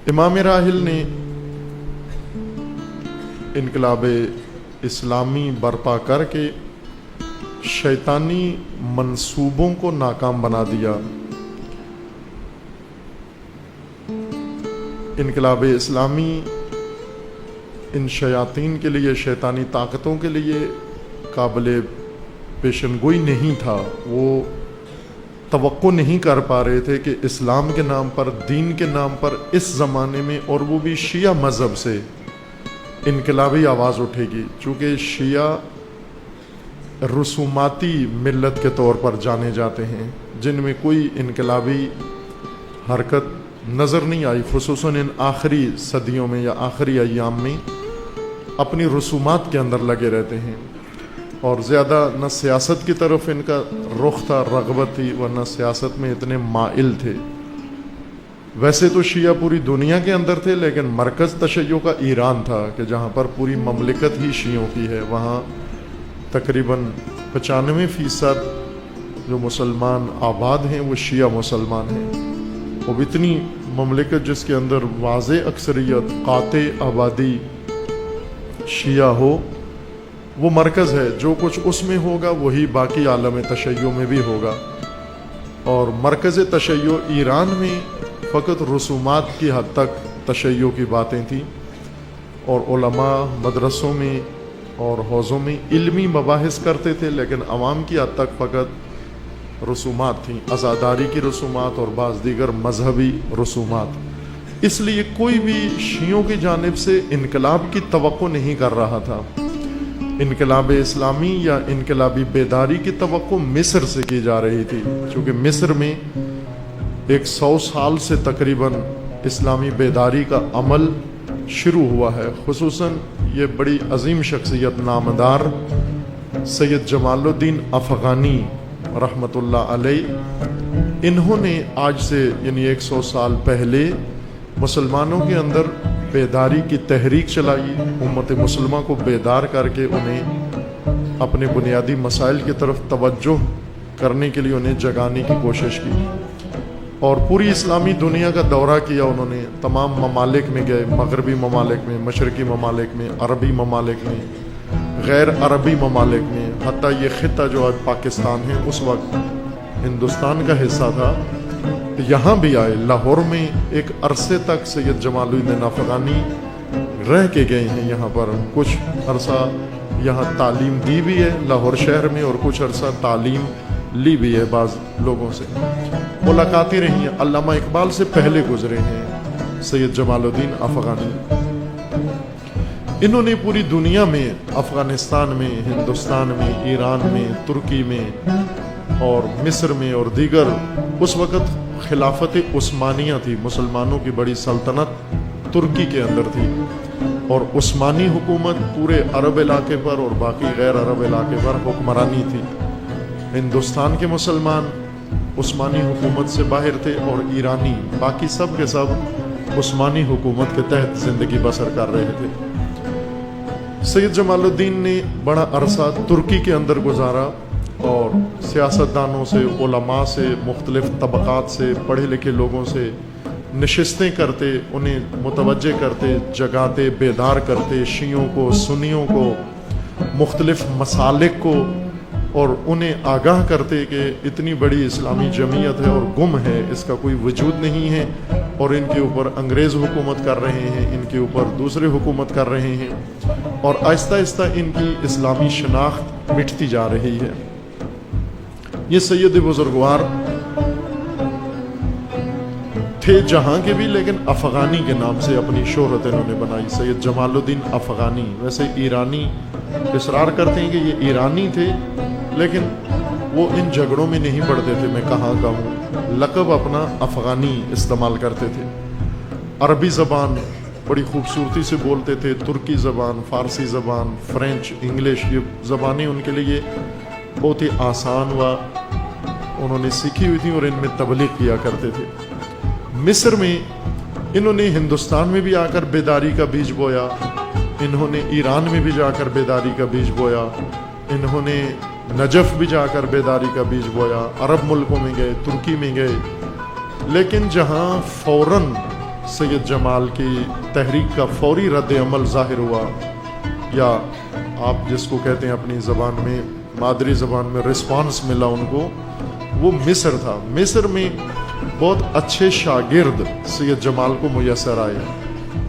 امام راحل نے انقلاب اسلامی برپا کر کے شیطانی منصوبوں کو ناکام بنا دیا۔ انقلاب اسلامی ان شیاطین کے لیے، شیطانی طاقتوں کے لیے قابل پیشن گوئی نہیں تھا۔ وہ توقع نہیں کر پا رہے تھے کہ اسلام کے نام پر، دین کے نام پر اس زمانے میں، اور وہ بھی شیعہ مذہب سے، انقلابی آواز اٹھے گی۔ چونکہ شیعہ رسوماتی ملت کے طور پر جانے جاتے ہیں، جن میں کوئی انقلابی حرکت نظر نہیں آئی، خصوصاً ان آخری صدیوں میں یا آخری ایام میں اپنی رسومات کے اندر لگے رہتے ہیں، اور زیادہ نہ سیاست کی طرف ان کا رخ تھا، رغبت تھی، ورنہ سیاست میں اتنے مائل تھے۔ ویسے تو شیعہ پوری دنیا کے اندر تھے، لیکن مرکز تشیع کا ایران تھا، کہ جہاں پر پوری مملکت ہی شیعوں کی ہے۔ وہاں تقریباً 95% جو مسلمان آباد ہیں وہ شیعہ مسلمان ہیں۔ اب اتنی مملکت جس کے اندر واضح اکثریت، قاطع آبادی شیعہ ہو، وہ مرکز ہے۔ جو کچھ اس میں ہوگا وہی باقی عالم تشیع میں بھی ہوگا۔ اور مرکز تشیع ایران میں فقط رسومات کی حد تک تشیع کی باتیں تھیں، اور علماء مدرسوں میں اور حوضوں میں علمی مباحث کرتے تھے، لیکن عوام کی حد تک فقط رسومات تھیں، عزاداری کی رسومات اور بعض دیگر مذہبی رسومات۔ اس لیے کوئی بھی شیعوں کی جانب سے انقلاب کی توقع نہیں کر رہا تھا۔ انقلاب اسلامی یا انقلابی بیداری کی توقع مصر سے کی جا رہی تھی، چونکہ مصر میں 100 سال سے تقریباً اسلامی بیداری کا عمل شروع ہوا ہے۔ خصوصاً یہ بڑی عظیم شخصیت نامدار سید جمال الدین افغانی رحمۃ اللہ علیہ، انہوں نے آج سے یعنی 100 سال پہلے مسلمانوں کے اندر بیداری کی تحریک چلائی، امت مسلمہ کو بیدار کر کے انہیں اپنے بنیادی مسائل کی طرف توجہ کرنے کے لیے انہیں جگانے کی کوشش کی، اور پوری اسلامی دنیا کا دورہ کیا۔ انہوں نے تمام ممالک میں گئے، مغربی ممالک میں، مشرقی ممالک میں، عربی ممالک میں، غیر عربی ممالک میں، حتیٰ یہ خطہ جو آج پاکستان ہے اس وقت ہندوستان کا حصہ تھا، یہاں بھی آئے۔ لاہور میں ایک عرصے تک سید جمال الدین افغانی رہ کے گئے ہیں یہاں پر، کچھ عرصہ یہاں تعلیم دی بھی ہے لاہور شہر میں، اور کچھ عرصہ تعلیم لی بھی ہے بعض لوگوں سے، ملاقاتیں رہی ہیں۔ علامہ اقبال سے پہلے گزرے ہیں سید جمال الدین افغانی۔ انہوں نے پوری دنیا میں، افغانستان میں، ہندوستان میں، ایران میں، ترکی میں اور مصر میں اور دیگر، اس وقت خلافت عثمانیہ تھی، مسلمانوں کی بڑی سلطنت ترکی کے اندر تھی، اور عثمانی حکومت پورے عرب علاقے پر اور باقی غیر عرب علاقے پر حکمرانی تھی۔ ہندوستان کے مسلمان عثمانی حکومت سے باہر تھے، اور ایرانی باقی سب کے سب عثمانی حکومت کے تحت زندگی بسر کر رہے تھے۔ سید جمال الدین نے بڑا عرصہ ترکی کے اندر گزارا، اور سیاستدانوں سے، علماء سے، مختلف طبقات سے، پڑھے لکھے لوگوں سے نشستیں کرتے، انہیں متوجہ کرتے، جگاتے، بیدار کرتے، شیعوں کو، سنیوں کو، مختلف مسالک کو، اور انہیں آگاہ کرتے کہ اتنی بڑی اسلامی جمعیت ہے اور گم ہے، اس کا کوئی وجود نہیں ہے، اور ان کے اوپر انگریز حکومت کر رہے ہیں، ان کے اوپر دوسرے حکومت کر رہے ہیں، اور آہستہ آہستہ ان کی اسلامی شناخت مٹتی جا رہی ہے۔ یہ سید بزرگوار تھے جہاں کے بھی، لیکن افغانی کے نام سے اپنی شہرت انہوں نے بنائی، سید جمال الدین افغانی۔ ویسے ایرانی اصرار کرتے ہیں کہ یہ ایرانی تھے، لیکن وہ ان جھگڑوں میں نہیں پڑتے تھے، میں کہاں کا ہوں، لقب اپنا افغانی استعمال کرتے تھے۔ عربی زبان بڑی خوبصورتی سے بولتے تھے، ترکی زبان، فارسی زبان، فرینچ، انگلش، یہ زبانیں ان کے لیے بہت ہی آسان و انہوں نے سیکھی ہوئی تھیں، اور ان میں تبلیغ کیا کرتے تھے۔ مصر میں انہوں نے ہندوستان میں بھی آ کر بیداری کا بیج بویا، انہوں نے ایران میں بھی جا کر بیداری کا بیج بویا، انہوں نے نجف بھی جا کر بیداری کا بیج بویا، عرب ملکوں میں گئے، ترکی میں گئے، لیکن جہاں فوراً سید جمال کی تحریک کا فوری رد عمل ظاہر ہوا، یا آپ جس کو کہتے ہیں اپنی زبان میں، مادری زبان میں، رسپانس ملا ان کو، وہ مصر تھا۔ مصر میں بہت اچھے شاگرد سید جمال کو میسر آئے،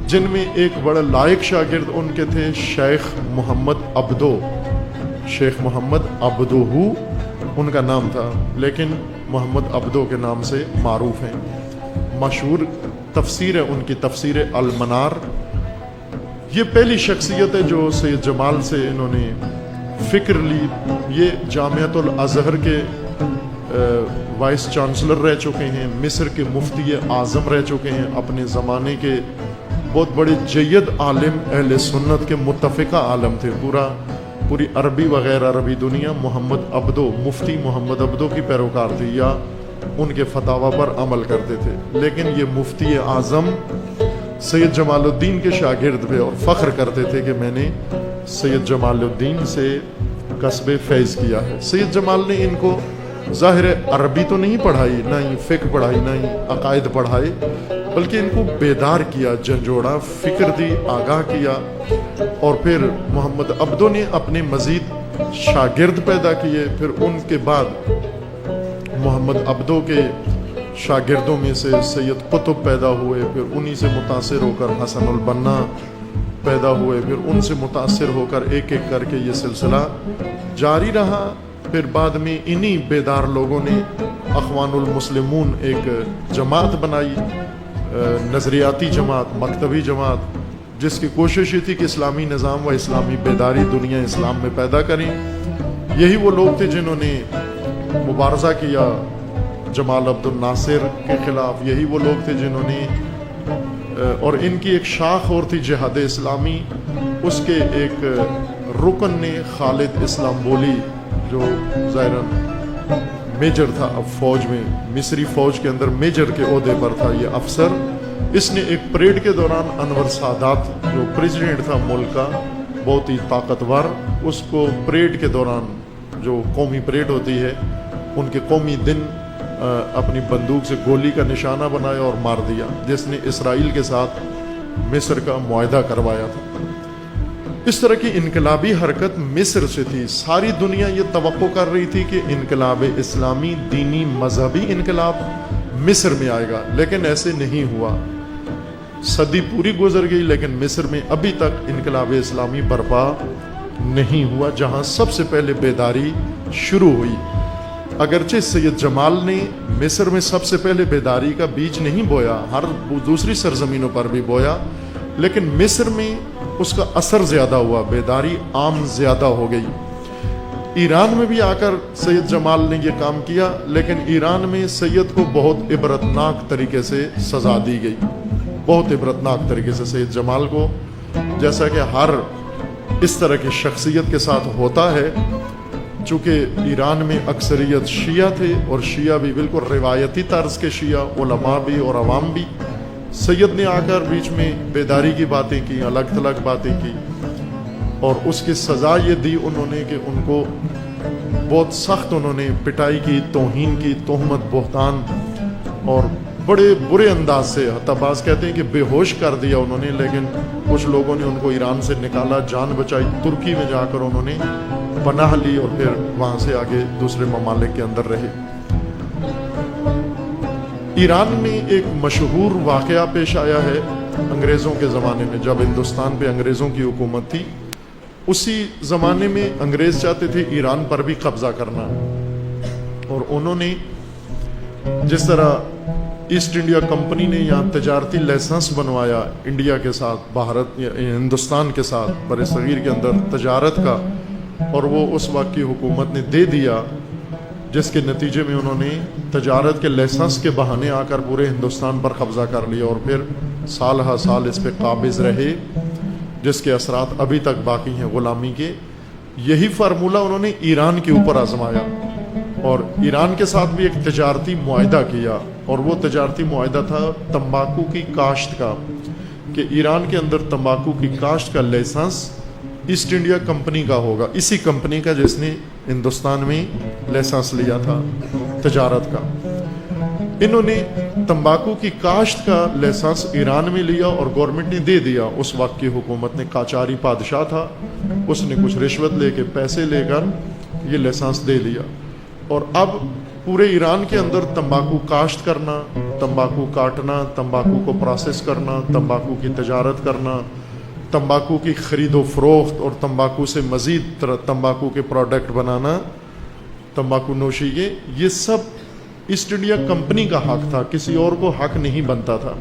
جن میں ایک بڑا لائق شاگرد ان کے تھے شیخ محمد عبدو۔ شیخ محمد عبدو ان کا نام تھا، لیکن محمد عبدو کے نام سے معروف ہیں۔ مشہور تفسیر ہے ان کی، تفسیر المنار۔ یہ پہلی شخصیت ہے جو سید جمال سے انہوں نے فکر لی۔ یہ جامعۃ الازہر کے وائس چانسلر رہ چکے ہیں، مصر کے مفتی اعظم رہ چکے ہیں، اپنے زمانے کے بہت بڑے جید عالم، اہل سنت کے متفقہ عالم تھے۔ پوری عربی وغیرہ عربی دنیا محمد عبدو، مفتی محمد عبدو کی پیروکار تھی، یا ان کے فتاوی پر عمل کرتے تھے۔ لیکن یہ مفتی اعظم سید جمال الدین کے شاگرد تھے اور فخر کرتے تھے کہ میں نے سید جمال الدین سے کسب فیض کیا ہے۔ سید جمال نے ان کو ظاہر عربی تو نہیں پڑھائی، نہ ہی فقہ پڑھائی، نہ ہی عقائد پڑھائے، بلکہ ان کو بیدار کیا، جھنجھوڑا، فکر دی، آگاہ کیا۔ اور پھر محمد عبدو نے اپنے مزید شاگرد پیدا کیے۔ پھر ان کے بعد محمد عبدو کے شاگردوں میں سے سید قطب پیدا ہوئے، پھر انہی سے متاثر ہو کر حسن البنا پیدا ہوئے، پھر ان سے متاثر ہو کر ایک ایک کر کے یہ سلسلہ جاری رہا۔ پھر بعد میں انہی بیدار لوگوں نے اخوان المسلمون ایک جماعت بنائی، نظریاتی جماعت، مکتبی جماعت، جس کی کوشش یہ تھی کہ اسلامی نظام و اسلامی بیداری دنیا اسلام میں پیدا کریں۔ یہی وہ لوگ تھے جنہوں نے مبارزہ کیا جمال عبد الناصر کے خلاف، یہی وہ لوگ تھے جنہوں نے، اور ان کی ایک شاخ اور تھی جہاد اسلامی، اس کے ایک رکن نے خالد اسلامبولی، جو ظاہراً میجر تھا اب فوج میں، مصری فوج کے اندر میجر کے عہدے پر تھا یہ افسر، اس نے ایک پریڈ کے دوران انور سادات جو پریزیڈنٹ تھا ملک کا، بہت ہی طاقتور، اس کو پریڈ کے دوران، جو قومی پریڈ ہوتی ہے، ان کے قومی دن، اپنی بندوق سے گولی کا نشانہ بنایا اور مار دیا، جس نے اسرائیل کے ساتھ مصر کا معاہدہ کروایا تھا۔ اس طرح کی انقلابی حرکت مصر سے تھی۔ ساری دنیا یہ توقع کر رہی تھی کہ انقلاب اسلامی، دینی مذہبی انقلاب مصر میں آئے گا، لیکن ایسے نہیں ہوا۔ صدی پوری گزر گئی، لیکن مصر میں ابھی تک انقلاب اسلامی برپا نہیں ہوا، جہاں سب سے پہلے بیداری شروع ہوئی۔ اگرچہ سید جمال نے مصر میں سب سے پہلے بیداری کا بیج نہیں بویا، ہر دوسری سرزمینوں پر بھی بویا، لیکن مصر میں اس کا اثر زیادہ ہوا، بیداری عام زیادہ ہو گئی۔ ایران میں بھی آ کر سید جمال نے یہ کام کیا، لیکن ایران میں سید کو بہت عبرتناک طریقے سے سزا دی گئی، بہت عبرتناک طریقے سے سید جمال کو، جیسا کہ ہر اس طرح کی شخصیت کے ساتھ ہوتا ہے۔ چونکہ ایران میں اکثریت شیعہ تھے، اور شیعہ بھی بالکل روایتی طرز کے شیعہ، علماء بھی اور عوام بھی، سید نے آ کر بیچ میں بیداری کی باتیں کی، الگ تھلگ باتیں کی، اور اس کی سزا یہ دی انہوں نے کہ ان کو بہت سخت انہوں نے پٹائی کی، توہین کی، تہمت، بہتان، اور بڑے برے انداز سے، حتیٰ بعض کہتے ہیں کہ بے ہوش کر دیا انہوں نے، لیکن کچھ لوگوں نے ان کو ایران سے نکالا، جان بچائی، ترکی میں جا کر انہوں نے پناہ لی، اور پھر وہاں سے آگے دوسرے ممالک کے اندر رہے۔ ایران میں ایک مشہور واقعہ پیش آیا ہے انگریزوں کے زمانے میں، جب ہندوستان پہ انگریزوں کی حکومت تھی، اسی زمانے میں انگریز چاہتے تھے ایران پر بھی قبضہ کرنا، اور انہوں نے جس طرح ایسٹ انڈیا کمپنی نے یہاں تجارتی لائسنس بنوایا انڈیا کے ساتھ، بھارت ہندوستان کے ساتھ بر صغیر کے اندر تجارت کا، اور وہ اس وقت کی حکومت نے دے دیا، جس کے نتیجے میں انہوں نے تجارت کے لائسنس کے بہانے آ کر پورے ہندوستان پر قبضہ کر لیا، اور پھر سال ہر سال اس پہ قابض رہے، جس کے اثرات ابھی تک باقی ہیں غلامی کے۔ یہی فارمولہ انہوں نے ایران کے اوپر آزمایا، اور ایران کے ساتھ بھی ایک تجارتی معاہدہ کیا، اور وہ تجارتی معاہدہ تھا تمباکو کی کاشت کا، کہ ایران کے اندر تمباکو کی کاشت کا لائسنس ایسٹ انڈیا کمپنی کا ہوگا، اسی کمپنی کا جس نے ہندوستان میں لائسنس لیا تھا تجارت کا۔ انہوں نے تمباکو کی کاشت کا لائسنس ایران میں لیا اور گورنمنٹ نے دے دیا. اس وقت کی حکومت نے قاجاری بادشاہ تھا, اس نے کچھ رشوت لے کے پیسے لے کر یہ لائسنس دے لیا. اور اب پورے ایران کے اندر تمباکو کاشت کرنا, تمباکو کاٹنا, تمباکو کو پروسیس کرنا, تمباکو کی تجارت کرنا, تمباکو کی خرید و فروخت اور تمباکو سے مزید تمباکو کے پروڈکٹ بنانا, تمباکو نوشی یہ سب ایسٹ انڈیا کمپنی کا حق تھا, کسی اور کو حق نہیں بنتا تھا.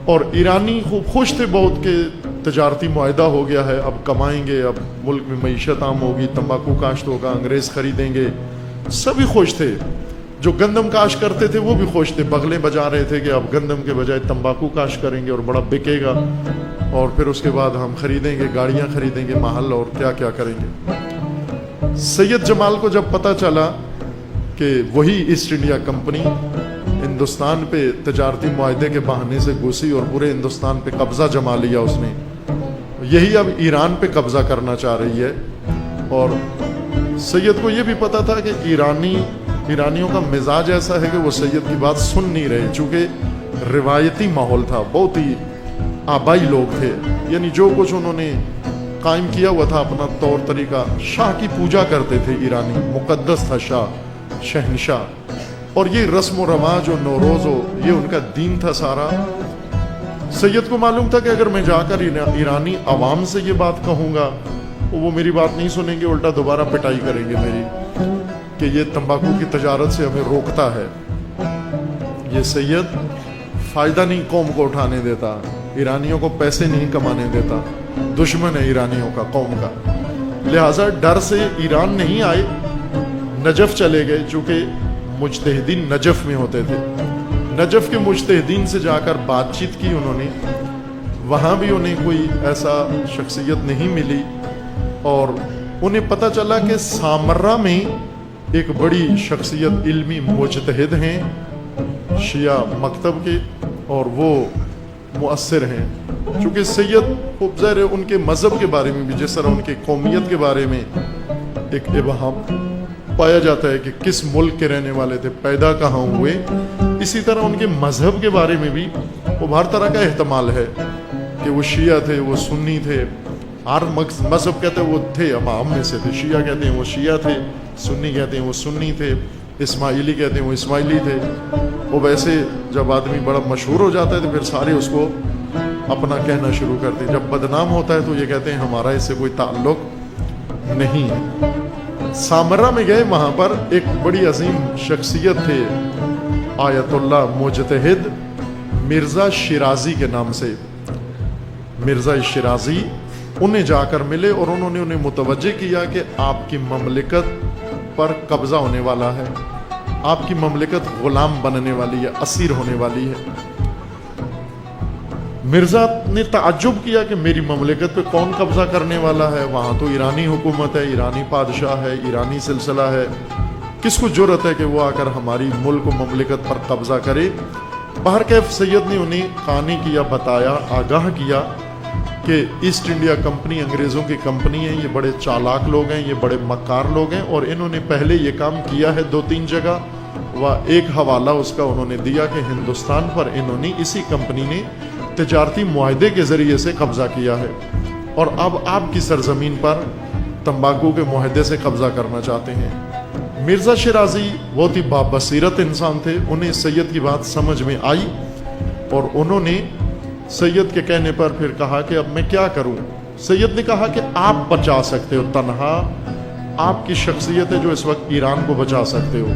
اور ایرانی خوب خوش تھے بہت کہ تجارتی معاہدہ ہو گیا ہے, اب کمائیں گے, اب ملک میں معیشت عام ہوگی, تمباکو کاشت ہوگا, انگریز خریدیں گے. سبھی خوش تھے. جو گندم کاشت کرتے تھے وہ بھی خوش تھے, بغلیں بجا رہے تھے کہ اب گندم کے بجائے تمباکو کاشت کریں گے اور بڑا بکے گا, اور پھر اس کے بعد ہم خریدیں گے, گاڑیاں خریدیں گے, محل اور کیا کیا کریں گے. سید جمال کو جب پتہ چلا کہ وہی ایسٹ انڈیا کمپنی ہندوستان پہ تجارتی معاہدے کے بہانے سے گھسی اور پورے ہندوستان پہ قبضہ جما لیا اس نے, یہی اب ایران پہ قبضہ کرنا چاہ رہی ہے. اور سید کو یہ بھی پتا تھا کہ ایرانیوں کا مزاج ایسا ہے کہ وہ سید کی بات سن نہیں رہے, چونکہ روایتی ماحول تھا, بہت ہی آبائی لوگ تھے, یعنی جو کچھ انہوں نے قائم کیا ہوا تھا اپنا طور طریقہ. شاہ کی پوجا کرتے تھے ایرانی, مقدس تھا شاہ, شہنشاہ, اور یہ رسم و رواج اور نوروز ہو, یہ ان کا دین تھا سارا. سید کو معلوم تھا کہ اگر میں جا کر ایرانی عوام سے یہ بات کہوں گا وہ میری بات نہیں سنیں گے, الٹا دوبارہ پٹائی کریں گے میری کہ یہ تمباکو کی تجارت سے ہمیں روکتا ہے. یہ سید فائدہ نہیں قوم کو اٹھانے دیتا, ایرانیوں کو پیسے نہیں کمانے دیتا, دشمن ہے ایرانیوں کا, قوم کا. لہٰذا ڈر سے ایران نہیں آئے, نجف چلے گئے, چونکہ مجتہدین نجف میں ہوتے تھے. نجف کے مجتہدین سے جا کر بات چیت کی انہوں نے, وہاں بھی انہیں کوئی ایسا شخصیت نہیں ملی, اور انہیں پتہ چلا کہ سامرہ میں ایک بڑی شخصیت علمی مجتہد ہیں شیعہ مکتب کے, اور وہ مؤثر ہیں. چونکہ سید خوب ظاہر ان کے مذہب کے بارے میں بھی, جس طرح ان کی قومیت کے بارے میں ایک ابہام پایا جاتا ہے کہ کس ملک کے رہنے والے تھے, پیدا کہاں ہوئے, اسی طرح ان کے مذہب کے بارے میں بھی وہ ہر طرح کا احتمال ہے کہ وہ شیعہ تھے, وہ سنی تھے. ہر مذہب کہتے ہیں وہ تھے, امام میں سے تھے. شیعہ کہتے ہیں وہ شیعہ تھے, سنی کہتے ہیں وہ سنی تھے, اسماعیلی کہتے ہیں وہ اسماعیلی تھے. وہ ویسے جب آدمی بڑا مشہور ہو جاتا ہے تو پھر سارے اس کو اپنا کہنا شروع کرتے ہیں. جب بدنام ہوتا ہے تو یہ کہتے ہیں ہمارا اس سے کوئی تعلق نہیں ہے. سامرہ میں گئے, وہاں پر ایک بڑی عظیم شخصیت تھے, آیت اللہ مجتہد مرزا شیرازی کے نام سے. مرزا شیرازی انہیں جا کر ملے اور انہوں نے انہیں متوجہ کیا کہ آپ کی مملکت پر قبضہ ہونے والا ہے, آپ کی مملکت غلام بننے والی ہے, اسیر ہونے والی ہے. مرزا نے تعجب کیا کہ میری مملکت پہ کون قبضہ کرنے والا ہے, وہاں تو ایرانی حکومت ہے, ایرانی بادشاہ ہے, ایرانی سلسلہ ہے, کس کو جرأت ہے کہ وہ آ کر ہماری ملک و مملکت پر قبضہ کرے. بہرکیف سید نے انہیں قانع کیا, بتایا, آگاہ کیا کہ ایسٹ انڈیا کمپنی انگریزوں کی کمپنی ہے, یہ بڑے چالاک لوگ ہیں, یہ بڑے مکار لوگ ہیں, اور انہوں نے پہلے یہ کام کیا ہے 2-3 جگہ. ایک حوالہ اس کا انہوں نے دیا کہ ہندوستان پر انہوں نے اسی کمپنی نے تجارتی معاہدے کے ذریعے سے قبضہ کیا ہے, اور اب آپ کی سرزمین پر تمباکو کے معاہدے سے قبضہ کرنا چاہتے ہیں. مرزا شیرازی بہت ہی بابصیرت انسان تھے, انہیں سید کی بات سمجھ میں آئی, اور انہوں نے سید کے کہنے پر پھر کہا کہ اب میں کیا کروں. سید نے کہا کہ آپ بچا سکتے ہو, تنہا آپ کی شخصیت ہے جو اس وقت ایران کو بچا سکتے ہو.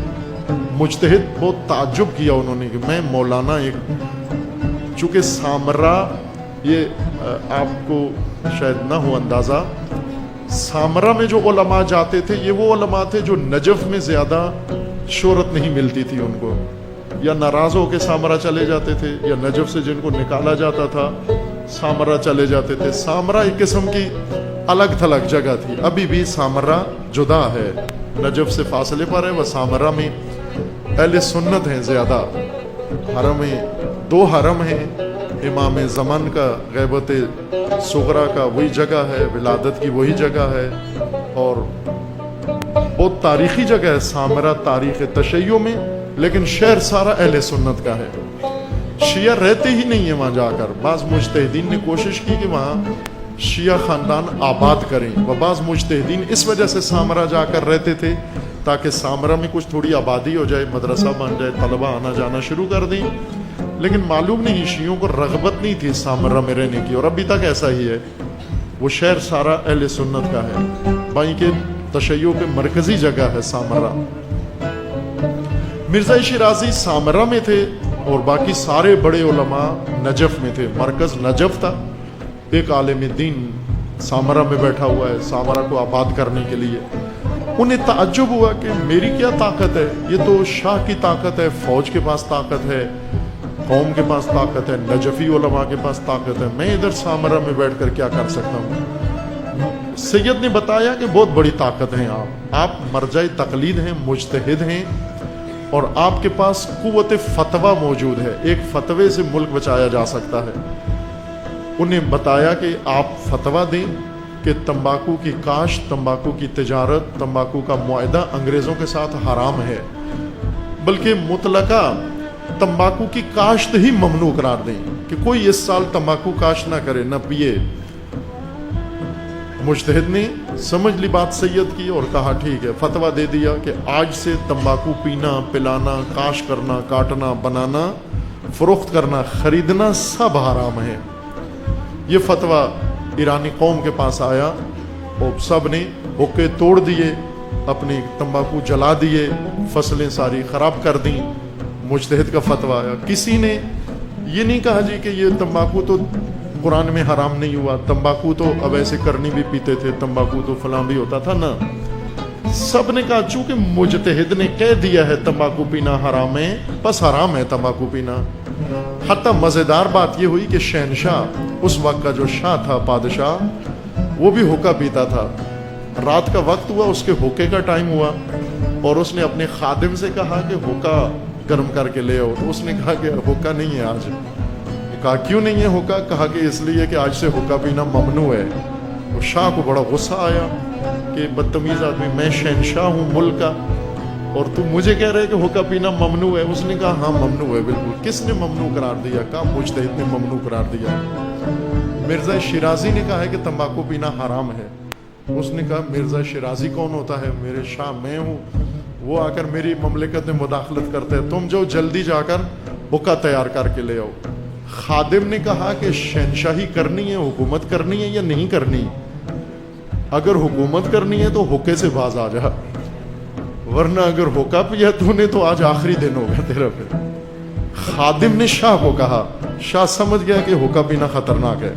مجتہد بہت تعجب کیا انہوں نے کہ میں مولانا ایک, چونکہ سامرہ یہ آپ کو شاید نہ ہو اندازہ, سامرہ میں جو علماء جاتے تھے یہ وہ علماء تھے جو نجف میں زیادہ شہرت نہیں ملتی تھی ان کو, یا ناراض ہو کے سامرہ چلے جاتے تھے, یا نجف سے جن کو نکالا جاتا تھا سامرہ چلے جاتے تھے. سامرہ ایک قسم کی الگ تھلگ جگہ تھی, ابھی بھی سامرہ جدا ہے, نجف سے فاصلے پر ہے. وہ سامرہ میں اہل سنت ہیں زیادہ. حرم میں 2 حرم ہیں, امام زمان کا غیبت صغرا کا وہی جگہ ہے, ولادت کی وہی جگہ ہے, اور بہت تاریخی جگہ ہے سامرہ تاریخ تشیع میں, لیکن شہر سارا اہل سنت کا ہے. شیعہ رہتے ہی نہیں ہیں وہاں جا کر. بعض مجتہدین نے کوشش کی کہ وہاں شیعہ خاندان آباد کریں. وہ بعض مجتہدین اس وجہ سے سامرا جا کر رہتے تھے تاکہ سامرا میں کچھ تھوڑی آبادی ہو جائے, مدرسہ بن جائے, طلبہ آنا جانا شروع کر دیں. لیکن معلوم نہیں شیعوں کو رغبت نہیں تھی سامرا میں رہنے کی, اور ابھی تک ایسا ہی ہے. وہ شہر سارا اہل سنت کا ہے. بائیں کے تشیع کے مرکزی جگہ ہے سامرا. مرزا شیرازی سامرا میں تھے اور باقی سارے بڑے علماء نجف میں تھے. مرکز نجف تھا. ایک عالم دین سامرا میں بیٹھا ہوا ہے سامرا کو آباد کرنے کے لیے. انہیں تعجب ہوا کہ میری کیا طاقت ہے, یہ تو شاہ کی طاقت ہے, فوج کے پاس طاقت ہے, قوم کے پاس طاقت ہے, نجفی علماء کے پاس طاقت ہے, میں ادھر سامرا میں بیٹھ کر کیا کر سکتا ہوں. سید نے بتایا کہ بہت بڑی طاقت ہیں آپ مرجع تقلید ہیں, مجتہد ہیں, اور آپ کے پاس قوت فتویٰ موجود ہے. ایک فتوے سے ملک بچایا جا سکتا ہے. انہیں بتایا کہ آپ فتویٰ دیں کہ تمباکو کی کاشت, تمباکو کی تجارت, تمباکو کا معاہدہ انگریزوں کے ساتھ حرام ہے, بلکہ مطلقہ تمباکو کی کاشت ہی ممنوع قرار دیں کہ کوئی اس سال تمباکو کاشت نہ کرے نہ پیے. مجتہد نے سمجھ لی بات سید کی اور کہا ٹھیک ہے, فتویٰ دے دیا کہ آج سے تمباکو پینا, پلانا, کاشت کرنا, کاٹنا, بنانا, فروخت کرنا, خریدنا سب حرام ہے. یہ فتویٰ ایرانی قوم کے پاس آیا اور سب نے حقے توڑ دیے, اپنی تمباکو جلا دیے, فصلیں ساری خراب کر دیں. مجتہد کا فتویٰ آیا. کسی نے یہ نہیں کہا جی کہ یہ تمباکو تو قرآن میں حرام نہیں ہوا, تمباکو تو اب ایسے کرنی بھی پیتے تھے, تمباکو تو فلاں بھی ہوتا تھا نا. سب نے کہا چونکہ مجتہد نے کہہ دیا ہے تمباکو پینا حرام ہے, بس حرام ہے تمباکو پینا. حتیٰ مزیدار بات یہ ہوئی کہ شہنشاہ, اس وقت کا جو شاہ تھا, بادشاہ, وہ بھی حقہ پیتا تھا. رات کا وقت ہوا, اس کے حقے کا ٹائم ہوا, اور اس نے اپنے خادم سے کہا کہ حقہ گرم کر کے لے آؤ. تو اس نے کہا کہ حقہ نہیں ہے آج. کہا کیوں نہیں ہے حقہ؟ کہا کہ اس لیے کہ آج سے حقہ پینا ممنوع ہے. اور شاہ کو بڑا غصہ آیا کہ بدتمیز آدمی, میں شہنشاہ ہوں ملک کا اور تو مجھے کہہ رہے کہ حقہ پینا ممنوع ہے. اس نے کہا ہاں ممنوع ہے بالکل. کس نے ممنوع قرار دیا؟ کہا مجتہد نے ممنوع قرار دیا. مرزا شیرازی نے کہا ہے کہ تمباکو پینا حرام ہے. اس نے کہا مرزا شیرازی کون ہوتا ہے, میرے شاہ میں ہوں, وہ آ کر میری مملکت میں مداخلت کرتے ہیں, تم جو جلدی جا کر حقہ تیار کر کے لے آؤ. خادم نے کہا کہ شہنشاہی کرنی ہے, حکومت کرنی ہے یا نہیں کرنی؟ اگر حکومت کرنی ہے تو حقے سے باز آ جا, ورنہ اگر حقہ پیا تو نے تو آج آخری دن ہوگا تیرا. پھر خادم نے شاہ کو کہا, شاہ سمجھ گیا کہ حقہ پینا خطرناک ہے.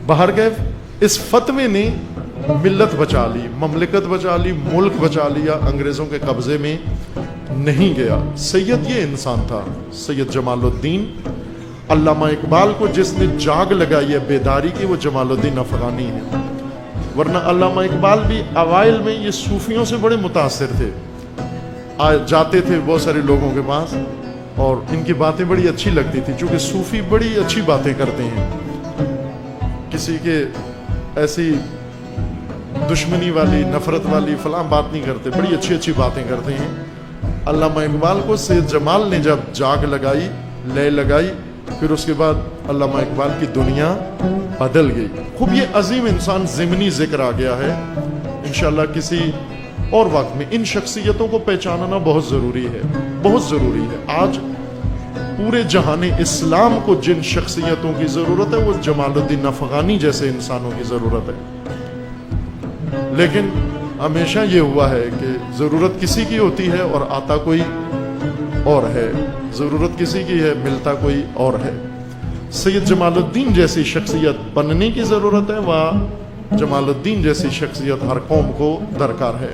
باہر گئے. اس فتوے نے ملت بچا لی, مملکت بچا لی, ملک بچا لیا, انگریزوں کے قبضے میں نہیں گیا. سید یہ انسان تھا, سید جمال الدین. علامہ اقبال کو جس نے جاگ لگائی ہے بیداری کی, وہ جمال الدین افغانی ہے. ورنہ علامہ اقبال بھی اوائل میں یہ صوفیوں سے بڑے متاثر تھے, جاتے تھے بہت سارے لوگوں کے پاس اور ان کی باتیں بڑی اچھی لگتی تھی, چونکہ صوفی بڑی اچھی باتیں کرتے ہیں, کسی کے ایسی دشمنی والی, نفرت والی فلاں بات نہیں کرتے, بڑی اچھی اچھی باتیں کرتے ہیں. علامہ اقبال کو سید جمال نے جب جاگ لگائی, لے لگائی, پھر اس کے بعد علامہ اقبال کی دنیا بدل گئی. خوب یہ عظیم انسان ضمنی ذکر آ گیا ہے, انشاءاللہ کسی اور وقت میں ان شخصیتوں کو پہچاننا بہت ضروری ہے, بہت ضروری ہے. آج پورے جہان اسلام کو جن شخصیتوں کی ضرورت ہے وہ جمال الدین افغانی جیسے انسانوں کی ضرورت ہے. لیکن ہمیشہ یہ ہوا ہے کہ ضرورت کسی کی ہوتی ہے اور آتا کوئی اور ہے, ضرورت کسی کی ہے, ملتا کوئی اور ہے. سید جمال الدین جیسی شخصیت بننے کی ضرورت ہے, وہ جمال الدین جیسی شخصیت ہر قوم کو درکار ہے.